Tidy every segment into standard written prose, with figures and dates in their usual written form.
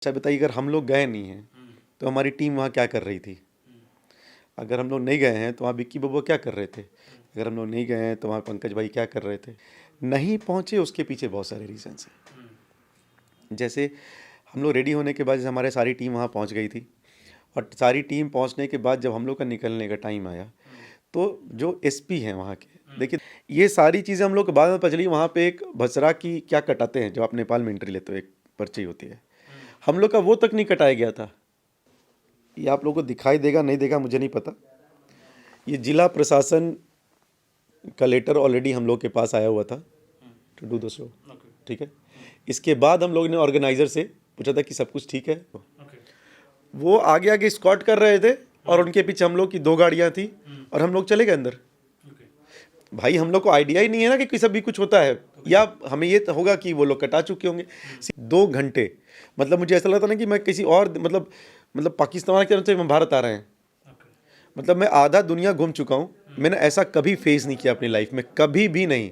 अच्छा बताइए, अगर हम लोग गए नहीं हैं तो हमारी टीम वहाँ क्या कर रही थी? अगर हम लोग नहीं गए हैं तो वहाँ विक्की बबुआ क्या कर रहे थे? अगर हम लोग नहीं गए हैं तो वहाँ पंकज भाई क्या कर रहे थे? नहीं पहुँचे, उसके पीछे बहुत सारे रीजंस हैं। जैसे हम लोग रेडी होने के बाद जैसे हमारे सारी टीम वहाँ पहुँच गई थी, और सारी टीम पहुँचने के बाद जब हम लोग का निकलने का टाइम आया तो जो एसपी हैं वहाँ के, देखिए ये सारी चीज़ें हम लोग को बाद में पता चली। वहाँ पे एक भसरा की क्या कटाते हैं, जो आप नेपाल में एंट्री लेते हो, एक पर्ची होती है, हम लोग का वो तक नहीं कटाया गया था। ये आप लोगों को दिखाई देगा नहीं देगा मुझे नहीं पता। ये जिला प्रशासन का लेटर ऑलरेडी हम लोग के पास आया हुआ था टू डू द शो, ठीक है। इसके बाद हम लोग ने ऑर्गेनाइजर से पूछा था कि सब कुछ ठीक है। वो आगे आगे स्कॉट कर रहे थे और उनके पीछे हम लोग की 2 गाड़ियाँ थी और हम लोग चले गए अंदर। भाई हम लोग को आइडिया ही नहीं है ना कि किसी भी कुछ होता है, या हमें ये होगा कि वो लोग कटा चुके होंगे। 2 घंटे, मतलब मुझे ऐसा लगता ना कि मैं किसी और मतलब पाकिस्तान के तरफ से भारत आ रहे हैं। मतलब मैं आधा दुनिया घूम चुका हूँ, मैंने ऐसा कभी फेस नहीं किया अपनी लाइफ में, कभी भी नहीं।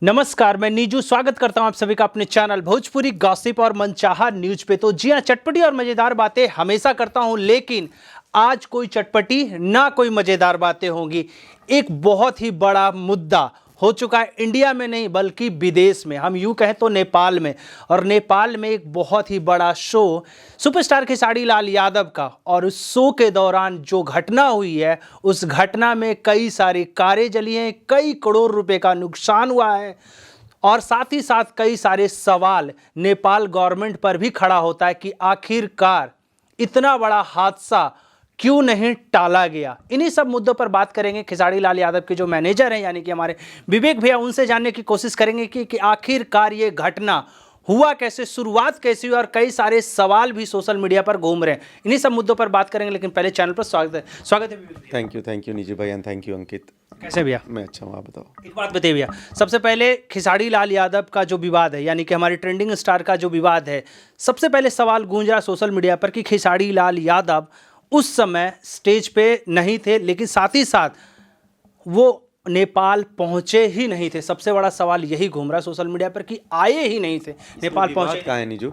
नमस्कार, मैं नीजू स्वागत करता हूं आप सभी का अपने चैनल भोजपुरी गॉसिप और मनचाहा न्यूज पे। तो जी हां, चटपटी और मजेदार बातें हमेशा करता हूं, लेकिन आज कोई चटपटी ना कोई मजेदार बातें होंगी। एक बहुत ही बड़ा मुद्दा हो चुका है इंडिया में नहीं बल्कि विदेश में, हम यूं कहें तो नेपाल में। और नेपाल में एक बहुत ही बड़ा शो सुपरस्टार खेसारी लाल यादव का, और उस शो के दौरान जो घटना हुई है उस घटना में कई सारी कारें जली हैं, कई करोड़ रुपए का नुकसान हुआ है, और साथ ही साथ कई सारे सवाल नेपाल गवर्नमेंट पर भी खड़ा होता है कि आखिरकार इतना बड़ा हादसा क्यों नहीं टाला गया। इन्हीं सब मुद्दों पर बात करेंगे। खेसारी लाल यादव के जो मैनेजर हैं यानी कि हमारे विवेक भैया, उनसे जानने की कोशिश करेंगे कि आखिरकार ये घटना हुआ कैसे, शुरुआत कैसी हुई, और कई सारे सवाल भी सोशल मीडिया पर घूम रहे हैं। इन्हीं सब मुद्दों पर बात करेंगे, लेकिन पहले चैनल पर स्वागत है विवेक भैया। थैंक यू निजी भाई, एंड थैंक यू अंकित। कैसे भैया? मैं अच्छा हूँ, आप बताओ। एक बात बताइए भैया, सबसे पहले खेसारी लाल यादव का जो विवाद है यानी कि हमारे ट्रेंडिंग स्टार का जो विवाद है, सबसे पहले सवाल गूंजा सोशल मीडिया पर कि खेसारी लाल यादव उस समय स्टेज पे नहीं थे, लेकिन साथ ही साथ वो नेपाल पहुंचे ही नहीं थे। सबसे बड़ा सवाल यही घूम रहा है सोशल मीडिया पर कि आए ही नहीं थे, नेपाल पहुंचे कहाँ है नीजू?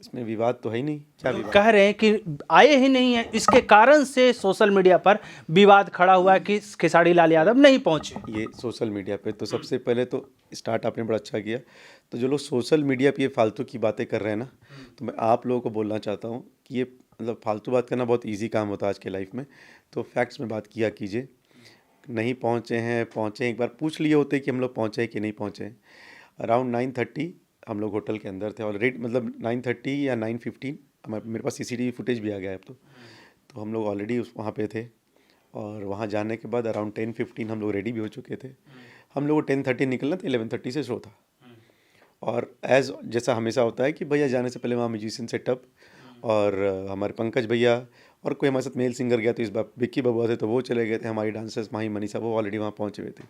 इसमें विवाद तो है ही नहीं। क्या विवाद? कह रहे हैं कि आए ही नहीं है, इसके कारण से सोशल मीडिया पर विवाद खड़ा हुआ है कि खेसारी लाल यादव नहीं पहुंचे। ये सोशल मीडिया पे तो सबसे पहले तो स्टार्ट आपने बड़ा अच्छा किया। तो जो लोग सोशल मीडिया पे ये फालतू की बातें कर रहे हैं ना, तो मैं आप लोगों को बोलना चाहता हूँ कि ये मतलब फालतू बात करना बहुत इजी काम होता है आज के लाइफ में। तो फैक्ट्स में बात किया कीजिए। नहीं पहुँचे हैं, पहुँचे एक बार पूछ लिए होते कि हम लोग पहुँचे हैं कि नहीं पहुँचे हैं। अराउंड 9:30 हम लोग होटल के अंदर थे ऑलरेडी, मतलब 9:30 या 9:15 मेरे पास CCTV फुटेज भी आ गया है अब तो हम लोग ऑलरेडी वहाँ पे थे। और वहाँ जाने के बाद अराउंड 10:15 हम लोग रेडी भी हो चुके थे। हम लोग को 10:30 निकलना था, 11:30 से शो था। और जैसा हमेशा होता है कि भैया जाने से पहले वहाँ म्यूजिशियन सेटअप, और हमारे पंकज भैया और कोई हमारे साथ मेल सिंगर गया, तो इस बार विक्की बबुआ थे तो वो चले गए थे। हमारी डांसर्स माही मनीषा वो ऑलरेडी वहाँ पहुँचे हुए थे।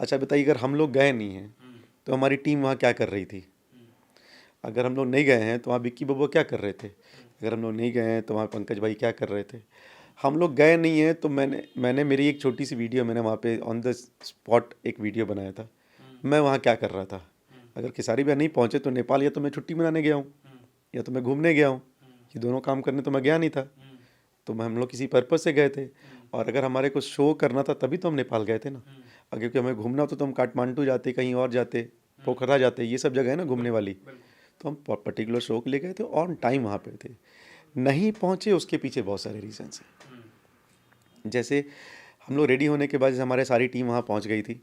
अच्छा बताइए, अगर हम लोग गए नहीं हैं तो हमारी टीम वहाँ क्या कर रही थी? अगर हम लोग नहीं गए हैं तो वहाँ विक्की बबुआ क्या कर रहे थे? अगर हम लोग नहीं गए हैं तो वहाँ पंकज भाई क्या कर रहे थे? हम लोग गए नहीं हैं तो मैंने मेरी एक छोटी सी वीडियो, मैंने वहाँ पे ऑन द स्पॉट एक वीडियो बनाया था। मैं वहाँ क्या कर रहा था? अगर खेसारी भैया नहीं पहुँचे तो नेपाल या तो मैं छुट्टी मनाने गया हूँ या तो मैं घूमने गया हूँ। ये दोनों काम करने तो मैं गया नहीं था। तो हम लोग किसी पर्पज़ से गए थे, और अगर हमारे को शो करना था तभी तो हम नेपाल गए थे ना। अगर क्योंकि हमें घूमना होता तो हम काठमांडू जाते, कहीं और जाते, पोखरा जाते, ये सब जगह है ना घूमने वाली। तो हम पर्टिकुलर शो के लिए गए थे, ऑन टाइम वहाँ पे थे। नहीं पहुँचे, उसके पीछे बहुत सारे रीजंस हैं। जैसे हम लोग रेडी होने के बाद जैसे हमारे सारी टीम वहाँ पहुँच गई थी,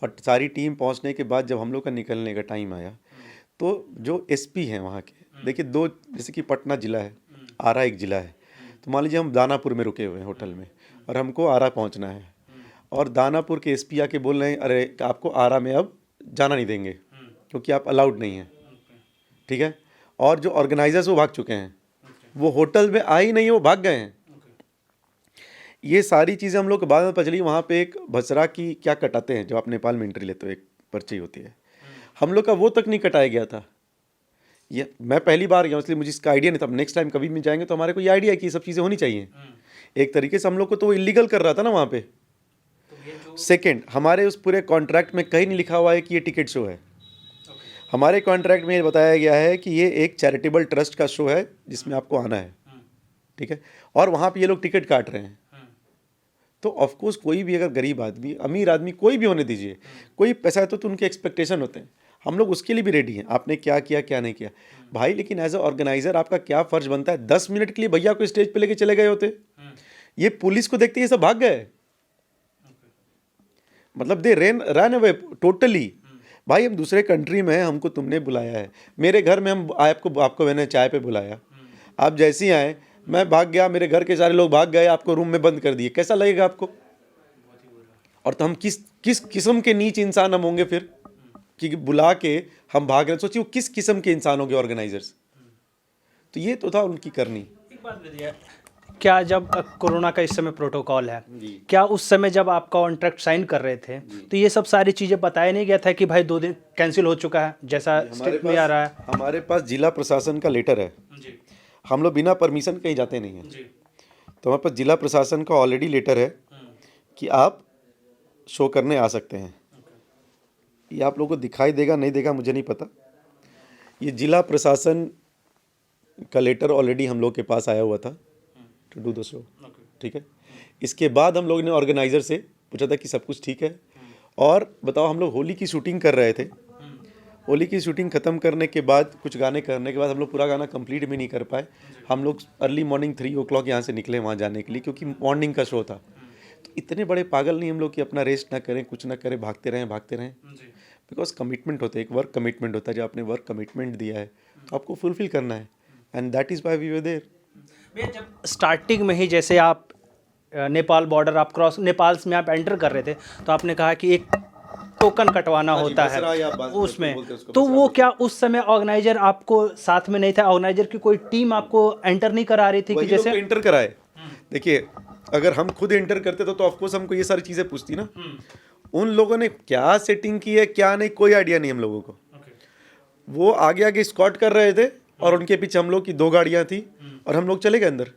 और सारी टीम पहुँचने के बाद जब हम लोग का निकलने का टाइम आया तो जो एसपी हैं वहाँ के, देखिए 2, जैसे कि पटना ज़िला है, आरा एक ज़िला है। तो मान लीजिए हम दानापुर में रुके हुए हैं होटल में और हमको आरा पहुँचना है, और दानापुर के एसपी आके बोल रहे हैं अरे आपको आरा में अब जाना नहीं देंगे क्योंकि आप अलाउड नहीं हैं, ठीक है। और जो ऑर्गेनाइजर्स वो भाग चुके हैं, वो होटल में आ ही नहीं है, वो भाग गए हैं। ये सारी चीज़ें हम लोग को बाद में पता चली। वहाँ पे एक भसरा की क्या कटाते हैं, जो आप नेपाल में एंट्री लेते हो, एक पर्ची होती है, हम लोग का वो तक नहीं कटाया गया था। ये मैं पहली बार गया, इसलिए मुझे इसका आइडिया नहीं था। अब नेक्स्ट टाइम कभी भी जाएंगे तो हमारे को ये आइडिया है कि ये सब चीज़ें होनी चाहिए। एक तरीके से हम लोग को तो वो इलीगल कर रहा था ना वहाँ पे। सेकेंड, हमारे उस पूरे कॉन्ट्रैक्ट में कहीं नहीं लिखा हुआ है कि ये टिकट शो है। हमारे कॉन्ट्रैक्ट में ये बताया गया है कि ये एक चैरिटेबल ट्रस्ट का शो है जिसमें आपको आना है, ठीक है, और वहाँ पे ये लोग टिकट काट रहे हैं। तो ऑफ कोर्स कोई भी अगर गरीब आदमी, अमीर आदमी, कोई भी होने दीजिए, कोई पैसा है तो उनके एक्सपेक्टेशन होते हैं, हम लोग उसके लिए भी रेडी हैं। आपने क्या किया क्या नहीं किया भाई, लेकिन एज अ ऑर्गेनाइजर आपका क्या फर्ज बनता है? 10 मिनट के लिए भैया को स्टेज पे लेके चले गए होते, ये पुलिस को देखते ये सब भाग गए, मतलब दे रन अवे टोटली। भाई हम दूसरे कंट्री में हैं, हमको तुमने बुलाया है, मेरे घर में हम आपको मैंने चाय पे बुलाया, आप जैसे ही आए मैं भाग गया, मेरे घर के सारे लोग भाग गए, आपको रूम में बंद कर दिए, कैसा लगेगा आपको? और तो हम किस किस्म के नीच इंसान हम होंगे फिर कि बुला के हम भाग रहे हैं? सोचिए वो किस किस्म के इंसान होंगे ऑर्गेनाइजर्स। तो ये तो था उनकी करनी। एक बात बताइए, क्या जब कोरोना का इस समय प्रोटोकॉल है, क्या उस समय जब आप कॉन्ट्रैक्ट साइन कर रहे थे तो ये सब सारी चीज़ें बताया नहीं गया था कि भाई 2 दिन कैंसिल हो चुका है जैसा स्टेट में आ रहा है? हमारे पास जिला प्रशासन का लेटर है, हम लोग बिना परमिशन कहीं जाते नहीं हैं, तो हमारे पास जिला प्रशासन का ऑलरेडी लेटर है कि आप शो करने आ सकते हैं। ये आप लोगों को दिखाई देगा नहीं देगा मुझे नहीं पता, ये जिला प्रशासन का लेटर ऑलरेडी हम लोग के पास आया हुआ था टू डू द शो, ठीक है। इसके बाद हम लोग ने ऑर्गेनाइजर से पूछा था कि सब कुछ ठीक है, और बताओ हम लोग होली की शूटिंग कर रहे थे, होली की शूटिंग ख़त्म करने के बाद कुछ गाने करने के बाद हम लोग पूरा गाना कंप्लीट भी नहीं कर पाए। हम लोग अर्ली मॉर्निंग 3 o'clock यहाँ से निकले वहाँ जाने के लिए, क्योंकि मॉर्निंग का शो था। तो इतने बड़े पागल नहीं हम लोग कि अपना रेस्ट ना करें, कुछ ना करें, भागते रहें। बिकॉज कमिटमेंट होता है, एक वर्क कमिटमेंट होता है, जब आपने वर्क कमिटमेंट दिया है तो आपको फुलफिल करना है, and that is why we were there. भैया जब स्टार्टिंग में ही जैसे आप नेपाल बॉर्डर आप क्रॉस, नेपाल में आप एंटर कर रहे थे तो आपने कहा कि एक टोकन कटवाना होता है उसमें, तो वो क्या उस समय ऑर्गेनाइजर आपको साथ में नहीं था? ऑर्गेनाइजर की कोई टीम आपको एंटर नहीं करा रही थी कि जैसे एंटर कराए? देखिए अगर हम खुद एंटर करते तो ऑफकोर्स हमको ये सारी चीज़ें पूछती ना। उन लोगों ने क्या सेटिंग की है क्या नहीं, कोई आइडिया नहीं हम लोगों को। वो आगे आगे स्कॉट कर रहे थे और उनके पीछे हम लोग की 2 गाड़ियाँ थी और हम लोग चले गए अंदर।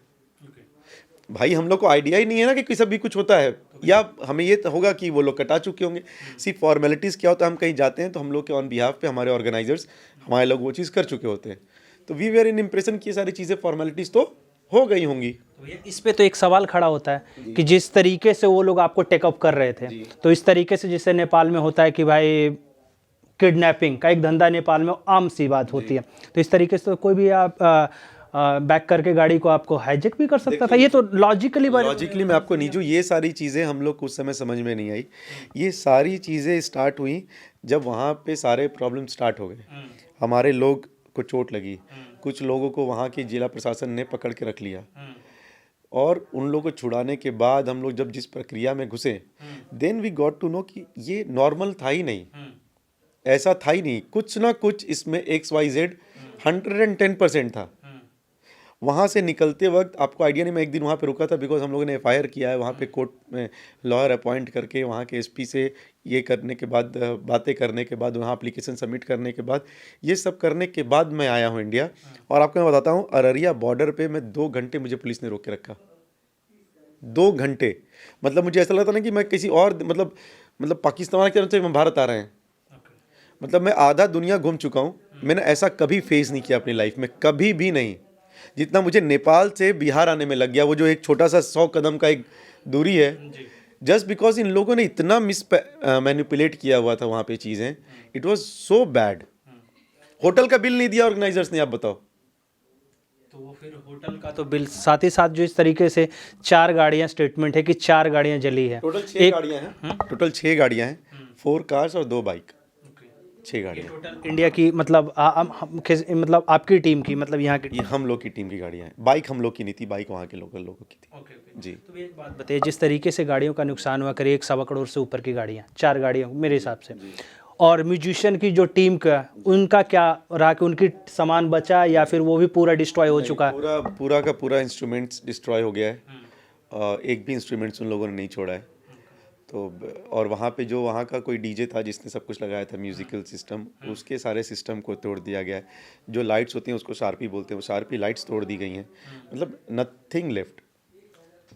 भाई हम लोग को आइडिया ही नहीं है ना कि किसी भी कुछ होता है, या हमें ये होगा कि वो लोग कटा चुके होंगे। सिर्फ फॉर्मेलिटीज़ क्या होता है, हम कहीं जाते हैं तो हम लोग के ऑन बिहाफ पे हमारे ऑर्गेनाइजर्स हमारे लोग वो चीज़ कर चुके होते हैं, तो वी वेर इन इम्प्रेशन की ये सारी चीज़ें फॉर्मेलिटीज़ तो हो गई होंगी। इस पे तो एक सवाल खड़ा होता है कि जिस तरीके से वो लोग आपको टेकअप कर रहे थे, तो इस तरीके से जैसे नेपाल में होता है कि भाई किडनैपिंग का एक धंधा नेपाल में आम सी बात होती है, तो इस तरीके से तो कोई भी आप बैक करके गाड़ी को आपको हाईजैक भी कर सकता था। ये तो लॉजिकली मैं आपको नीजू, ये सारी चीज़ें हम लोग कुछ समय समझ में नहीं आई। ये सारी चीज़ें स्टार्ट हुई जब वहाँ पे सारे प्रॉब्लम स्टार्ट हो गए, हमारे लोग को चोट लगी, कुछ लोगों को वहाँ के जिला प्रशासन ने पकड़ के रख लिया, और उन लोगों को छुड़ाने के बाद हम लोग जब जिस प्रक्रिया में घुसे, then we got to know कि ये नॉर्मल था ही नहीं, ऐसा था ही नहीं, कुछ ना कुछ इसमें XYZ 110% था। वहाँ से निकलते वक्त आपको आइडिया नहीं, मैं एक दिन वहाँ पे रुका था बिकॉज हम लोगों ने FIR किया है वहाँ पे, कोर्ट में लॉयर अपॉइंट करके वहाँ के SP से ये करने के बाद, बातें करने के बाद, वहाँ एप्लीकेशन सबमिट करने के बाद, ये सब करने के बाद मैं आया हूँ इंडिया। और आपको मैं बताता हूँ, अररिया बॉर्डर पे मैं 2 घंटे मुझे पुलिस ने रोक के रखा, 2 घंटे। मतलब मुझे ऐसा लगता ना कि मैं किसी और मतलब पाकिस्तान की तरफ से मैं भारत आ रहे हैं। मतलब मैं आधा दुनिया घूम चुका हूँ, मैंने ऐसा कभी फेस नहीं किया अपनी लाइफ में, कभी भी नहीं, जितना मुझे नेपाल से बिहार आने में लग गया। वो जो एक छोटा सा 100 कदम का एक दूरी है, जस्ट बिकॉज इन लोगों ने इतना मैनिपुलेट किया हुआ था वहाँ पे चीज़ें, it was so bad. Hotel का बिल नहीं दिया ऑर्गेनाइजर्स ने, आप बताओ। तो वो फिर होटल का तो बिल, साथ ही साथ जो इस तरीके से 4 गाड़ियाँ, स्टेटमेंट है कि 4 गाड़ियाँ जली है, टोटल 6 गाड़ियाँ हैं, टोटल 6 गाड़ियाँ हैं, 4 कार्स और 2 बाइक, 6 गाड़ियाँ टोटल इंडिया की, मतलब मतलब आपकी टीम की, मतलब यहाँ की, ये हम लोग की टीम की गाड़ियाँ हैं। बाइक हम लोग की नहीं थी, बाइक वहाँ के लोकल लोगों की थी। जी। तो एक बात बताइए, जिस तरीके से गाड़ियों का नुकसान हुआ, करीब 1.25 करोड़ से ऊपर की गाड़ियाँ, 4 गाड़ियाँ मेरे हिसाब से, और म्यूजिशियन की जो टीम का, उनका क्या रहा कि उनकी सामान बचा या फिर वो भी पूरा डिस्ट्रॉय हो चुका है? पूरा का पूरा इंस्ट्रूमेंट्स डिस्ट्रॉय हो गया है, एक भी इंस्ट्रूमेंट्स उन लोगों ने नहीं छोड़ा है। तो और वहाँ पे जो वहाँ का कोई DJ था जिसने सब कुछ लगाया था, म्यूजिकल सिस्टम, उसके सारे सिस्टम को तोड़ दिया गया है। जो लाइट्स होती हैं उसको शार्पी बोलते हैं, वो शार्पी लाइट्स तोड़ दी गई हैं, मतलब नथिंग लेफ्ट।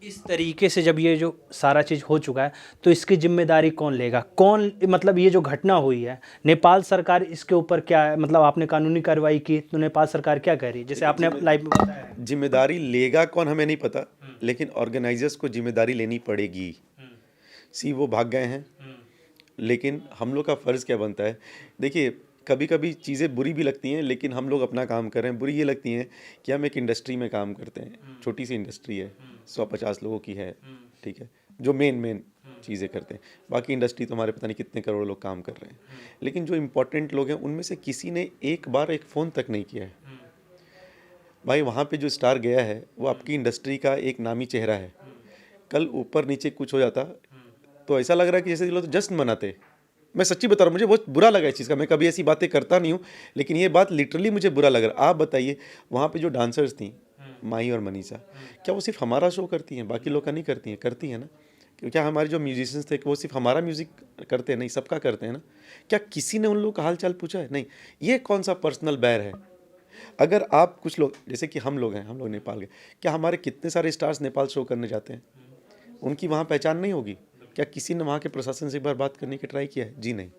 इस तरीके से जब ये जो सारा चीज़ हो चुका है तो इसकी जिम्मेदारी कौन लेगा, कौन, मतलब ये जो घटना हुई है नेपाल सरकार इसके ऊपर क्या है, मतलब आपने कानूनी कार्रवाई की तो नेपाल सरकार क्या कह रही है, जैसे आपने लाइव में बताया। जिम्मेदारी लेगा कौन हमें नहीं पता, लेकिन ऑर्गेनाइजर्स को जिम्मेदारी लेनी पड़ेगी। वो भाग गए हैं, लेकिन हम लोग का फ़र्ज़ क्या बनता है। देखिए, कभी कभी चीज़ें बुरी भी लगती हैं, लेकिन हम लोग अपना काम कर रहे हैं। बुरी ये लगती हैं कि हम एक इंडस्ट्री में काम करते हैं, छोटी सी इंडस्ट्री है, 150 लोगों की है, ठीक है, जो मेन चीज़ें करते हैं। बाकी इंडस्ट्री तो हमारे पता नहीं कितने करोड़ लोग काम कर रहे हैं, लेकिन जो इम्पोर्टेंट लोग हैं उनमें से किसी ने एक बार एक फ़ोन तक नहीं किया है। भाई, वहाँ पे जो स्टार गया है वो आपकी इंडस्ट्री का एक नामी चेहरा है। कल ऊपर नीचे कुछ हो जाता तो ऐसा लग रहा है कि जैसे ये लोग जश्न मनाते। मैं सच्ची बता रहा हूँ, मुझे बहुत बुरा लगा इस चीज़ का। मैं कभी ऐसी बातें करता नहीं हूँ, लेकिन ये बात लिटरली मुझे बुरा लग रहा। आप बताइए, वहाँ पे जो डांसर्स थी माही और मनीषा, क्या वो सिर्फ हमारा शो करती हैं, बाकी लोग का नहीं करती हैं? करती हैं ना। क्या हमारे जो म्यूजिशियंस थे वो सिर्फ हमारा म्यूज़िक करते हैं? नहीं, सबका करते हैं ना। क्या किसी ने उन लोगों का हाल चाल पूछा है? नहीं। ये कौन सा पर्सनल बैर है? अगर आप कुछ लोग, जैसे कि हम लोग हैं, हम लोग नेपाल गए, क्या हमारे कितने सारे स्टार्स नेपाल शो करने जाते हैं? उनकी वहाँ पहचान नहीं होगी? क्या किसी ने वहाँ के प्रशासन से एक बार बात करने की ट्राई किया है? जी नहीं।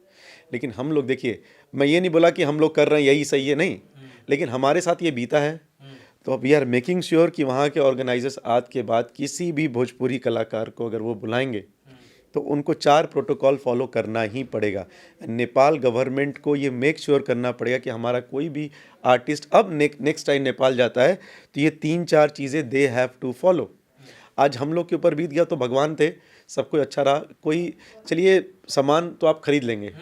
लेकिन हम लोग, देखिए, मैं ये नहीं बोला कि हम लोग कर रहे हैं यही सही है, नहीं, लेकिन हमारे साथ ये बीता है, तो वी आर मेकिंग श्योर कि वहाँ के ऑर्गेनाइजर्स आज के बाद किसी भी भोजपुरी कलाकार को अगर वो बुलाएंगे तो उनको 4 प्रोटोकॉल फॉलो करना ही पड़ेगा। नेपाल गवर्नमेंट को ये मेक श्योर करना पड़ेगा कि हमारा कोई भी आर्टिस्ट अब नेक्स्ट टाइम नेपाल जाता है तो ये 3-4 चीज़ें दे हैव टू फॉलो। आज हम लोग के ऊपर बीत गया तो भगवान थे, सब कुछ अच्छा रहा। कोई, चलिए, सामान तो आप खरीद लेंगे,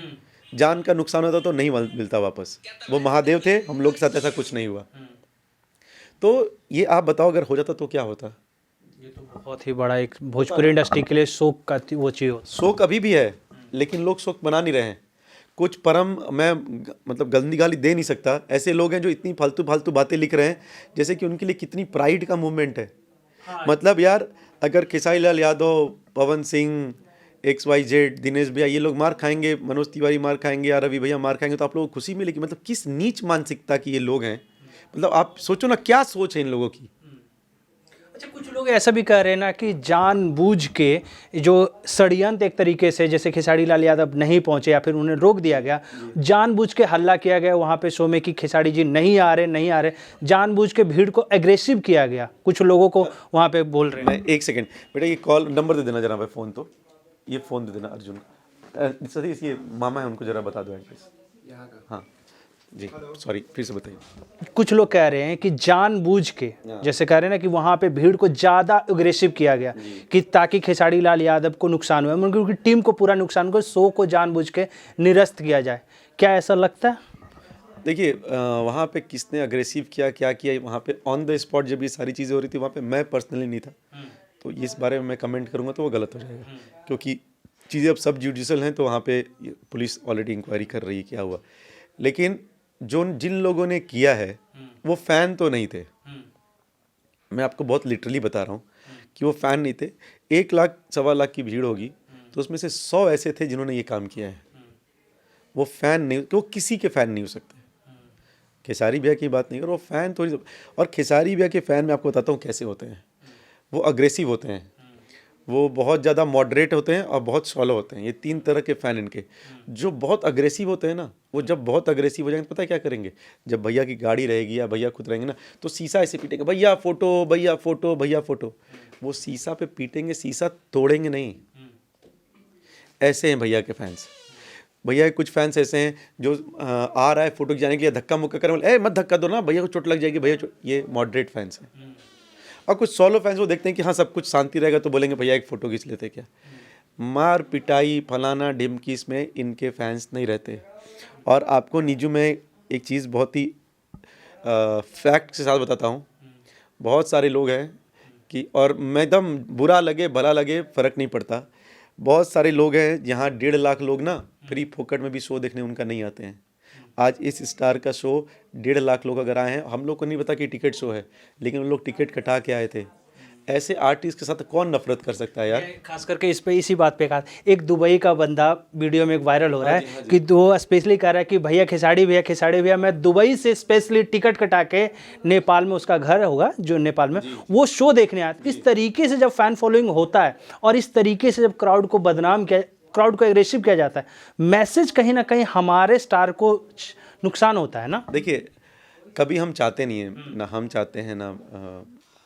जान का नुकसान होता तो नहीं मिलता वापस। वो महादेव थे, हम लोग के साथ ऐसा कुछ नहीं हुआ। तो ये आप बताओ, अगर हो जाता तो क्या होता? ये तो बहुत ही बड़ा एक भोजपुरी इंडस्ट्री के लिए शोक का वो चीज़ होता। शोक अभी भी है, लेकिन लोग शोक बना नहीं रहे हैं। कुछ परम, मैं मतलब गंदी गाली दे नहीं सकता, ऐसे लोग हैं जो इतनी फालतू बातें लिख रहे हैं जैसे कि उनके लिए कितनी प्राइड का मूवमेंट है। मतलब यार, अगर खेसारी लाल यादव, पवन सिंह, XYZ, दिनेश भैया, ये लोग मार खाएंगे, मनोज तिवारी मार खाएंगे या रवि भैया मार खाएंगे, तो आप लोगों को खुशी मिलेगी? मतलब किस नीच मानसिकता की ये लोग हैं। मतलब आप सोचो ना, क्या सोच है इन लोगों की। अच्छा, कुछ लोग ऐसा भी कह रहे हैं ना कि जानबूझ के जो षड्यंत्र एक तरीके से, जैसे खेसारी लाल यादव नहीं पहुंचे या फिर उन्हें रोक दिया गया, जानबूझ के हल्ला किया गया वहां पे शो में कि खेसारी जी नहीं आ रहे, जानबूझ के भीड़ को एग्रेसिव किया गया, कुछ लोगों को वहां पे बोल रहे हैं। मैं एक सेकंड बेटा, ये कॉल नंबर दे देना जरा भाई, फ़ोन, तो ये फ़ोन दे देना अर्जुन। सतीश, ये मामा है, उनको जरा बता दो एड्रेस। हाँ जी, सॉरी, फिर से बताइए। कुछ लोग कह रहे हैं कि जानबूझ के, जैसे कह रहे हैं ना कि वहां पे भीड़ को ज्यादा अग्रेसिव किया गया कि ताकि खेसारी लाल यादव को नुकसान हुआ, उनकी टीम को पूरा नुकसान हो, शो को जानबूझ के निरस्त किया जाए। क्या ऐसा लगता है? देखिए, वहाँ पे किसने अग्रेसिव किया, क्या किया, वहाँ पे ऑन द स्पॉट जब ये सारी चीज़ें हो रही थी, वहाँ पे मैं पर्सनली नहीं था, तो इस बारे में मैं कमेंट करूँगा तो वो गलत हो जाएगा, क्योंकि चीज़ें अब सब जुडिशल हैं, तो वहाँ पे पुलिस ऑलरेडी इंक्वायरी कर रही है क्या हुआ। लेकिन जिन लोगों ने किया है वो फ़ैन तो नहीं थे। मैं आपको बहुत लिटरली बता रहा हूँ कि वो फ़ैन नहीं थे। 1 लाख 1.25 लाख की भीड़ होगी तो उसमें से 100 ऐसे थे जिन्होंने ये काम किया है। वो फ़ैन नहीं, वो किसी के फ़ैन नहीं हो सकते। खेसारी भैया की बात नहीं करो, वो फ़ैन थोड़ी। और खेसारी भैया के फ़ैन मैं आपको बताता हूँ कैसे होते हैं। वो अग्रेसिव होते हैं, वो बहुत ज़्यादा मॉडरेट होते हैं और बहुत सॉलो होते हैं। ये 3 तरह के फ़ैन इनके। जो बहुत अग्रेसिव होते हैं ना, वो जब बहुत अग्रेसिव हो जाएंगे पता है क्या करेंगे? जब भैया की गाड़ी रहेगी या भैया खुद रहेंगे ना, तो शीशा ऐसे पीटेंगे, भैया फ़ोटो, भैया फ़ोटो, भैया फ़ोटो। वो शीशा पे पीटेंगे, शीशा तोड़ेंगे नहीं। ऐसे हैं भैया के फैंस। भैया के कुछ फैंस ऐसे हैं जो आ रहा है फ़ोटो खिंचाने के लिए, धक्का मुक्का करें, बोले, मत धक्का दो ना, भैया को चोट लग जाएगी, भैया ये मॉडरेट फैंस हैं। और कुछ सोलो फैंस वो देखते हैं कि हाँ सब कुछ शांति रहेगा तो बोलेंगे भैया एक फ़ोटो खींच लेते क्या। मार पिटाई फलाना ढिमकी इसमें इनके फैंस नहीं रहते। और आपको नीजू में एक चीज़ बहुत ही फैक्ट के साथ बताता हूँ। बहुत सारे लोग हैं कि, और मैं एकदम बुरा लगे भला लगे फ़र्क नहीं पड़ता, बहुत सारे लोग हैं जहाँ 1.5 लाख लोग ना फ्री फोकट में भी शो देखने उनका नहीं आते हैं। आज इस स्टार का शो 1.5 लाख लोग अगर आए हैं, हम लोग को नहीं पता कि टिकट शो है, लेकिन उन लोग टिकट कटा के आए थे। ऐसे आर्टिस्ट के साथ कौन नफरत कर सकता है यार। खास करके इस पे इसी बात पे कहा, एक दुबई का बंदा वीडियो में एक वायरल हो रहा है कि वो स्पेशली कह रहा है कि भैया खिसाड़ी भैया मैं दुबई से स्पेशली टिकट कटा के नेपाल में, उसका घर होगा जो नेपाल में, वो शो देखने आया। इस तरीके से जब फैन फॉलोइंग होता है और इस तरीके से जब क्राउड को बदनाम किया, क्राउड को एग्रेसिव किया जाता है, मैसेज कहीं ना कहीं हमारे स्टार को नुकसान होता है ना। देखिए, कभी हम चाहते नहीं हैं ना, हम चाहते हैं ना,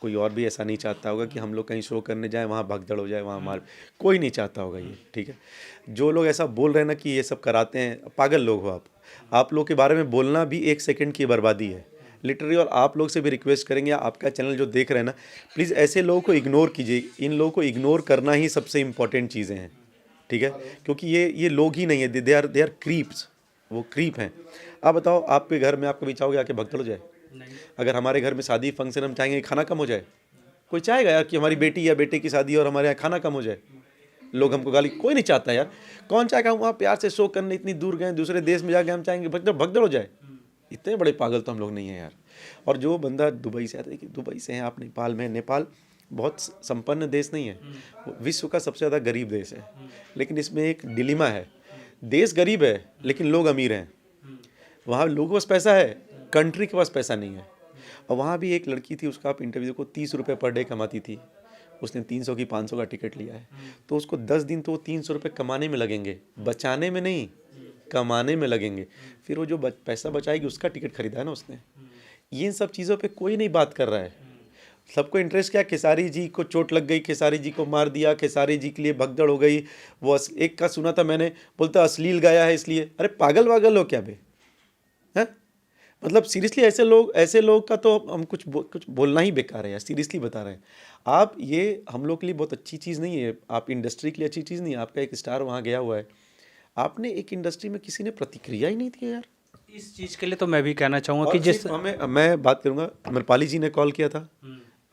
कोई और भी ऐसा नहीं चाहता होगा कि हम लोग कहीं शो करने जाएं वहाँ भगदड़ हो जाए, वहाँ मार, कोई नहीं चाहता होगा ये, ठीक है। जो लोग ऐसा बोल रहे हैं ना कि ये सब कराते हैं, पागल लोग हो आप लोग के बारे में बोलना भी 1 सेकंड की बर्बादी है लिटरली। और आप लोग से भी रिक्वेस्ट करेंगे, आपका चैनल जो देख रहे हैं ना, प्लीज़ ऐसे लोगों को इग्नोर कीजिए। इन लोगों को इग्नोर करना ही सबसे इम्पॉर्टेंट चीज़ें हैं, ठीक है, क्योंकि ये लोग ही नहीं है, दे आर क्रीप्स, वो क्रीप हैं। आप बताओ, आपके घर में आप कभी चाहोगे आके भगदड़ हो जाए? अगर हमारे घर में शादी फंक्शन हम चाहेंगे खाना कम हो जाए? कोई चाहेगा यार कि हमारी बेटी या बेटे की शादी और हमारे यहाँ खाना कम हो जाए, लोग हमको गाली? कोई नहीं चाहता यार। कौन चाहेगा हम वहाँ प्यार से शो करने इतनी दूर गए, दूसरे देश में जाके हम चाहेंगे भगदड़ हो जाए? इतने बड़े पागल तो हम लोग नहीं हैं यार। और जो बंदा दुबई से आता है कि दुबई से हैं आप, नेपाल में, नेपाल बहुत संपन्न देश नहीं है, विश्व का सबसे ज़्यादा गरीब देश है। लेकिन इसमें एक डिलेमा है, देश गरीब है लेकिन लोग अमीर हैं। वहाँ लोगों के पास पैसा है, कंट्री के पास पैसा नहीं है। और वहाँ भी एक लड़की थी, उसका आप इंटरव्यू को 30 रुपये पर डे कमाती थी, उसने 300 की 500 का टिकट लिया है। तो उसको 10 दिन तो 300 रुपये कमाने में लगेंगे, बचाने में नहीं, कमाने में लगेंगे। फिर वो जो पैसा बचाएगी उसका टिकट खरीदा है ना उसने। ये इन सब चीज़ों पे कोई नहीं बात कर रहा है। सबको इंटरेस्ट क्या, खेसारी जी को चोट लग गई, खेसारी जी को मार दिया, खेसारी जी के लिए भगदड़ हो गई। वो एक का सुना था मैंने, बोलता अश्लील गाया है इसलिए। अरे पागल वागल हो क्या बे, हैं? मतलब सीरियसली ऐसे लोग का तो हम कुछ बोलना ही बेकार है यार, सीरियसली बता रहे हैं आप। ये हम लोग के लिए बहुत अच्छी चीज़ नहीं है, आप इंडस्ट्री के लिए अच्छी चीज़ नहीं है। आपका एक स्टार वहाँ गया हुआ है, आपने एक इंडस्ट्री में किसी ने प्रतिक्रिया ही नहीं दी यार इस चीज़ के लिए। तो मैं भी कहना चाहूँगा कि जिस मैं बात करूँगा, अमरपाली जी ने कॉल किया था,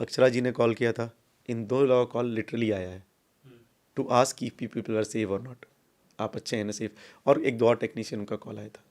अक्षरा जी ने कॉल किया था, इन 2 लोगों का कॉल लिटरली आया है to ask if people are safe और नॉट, आप अच्छे हैं ना सेफ। और एक 2 और टेक्नीशियन का कॉल आया था।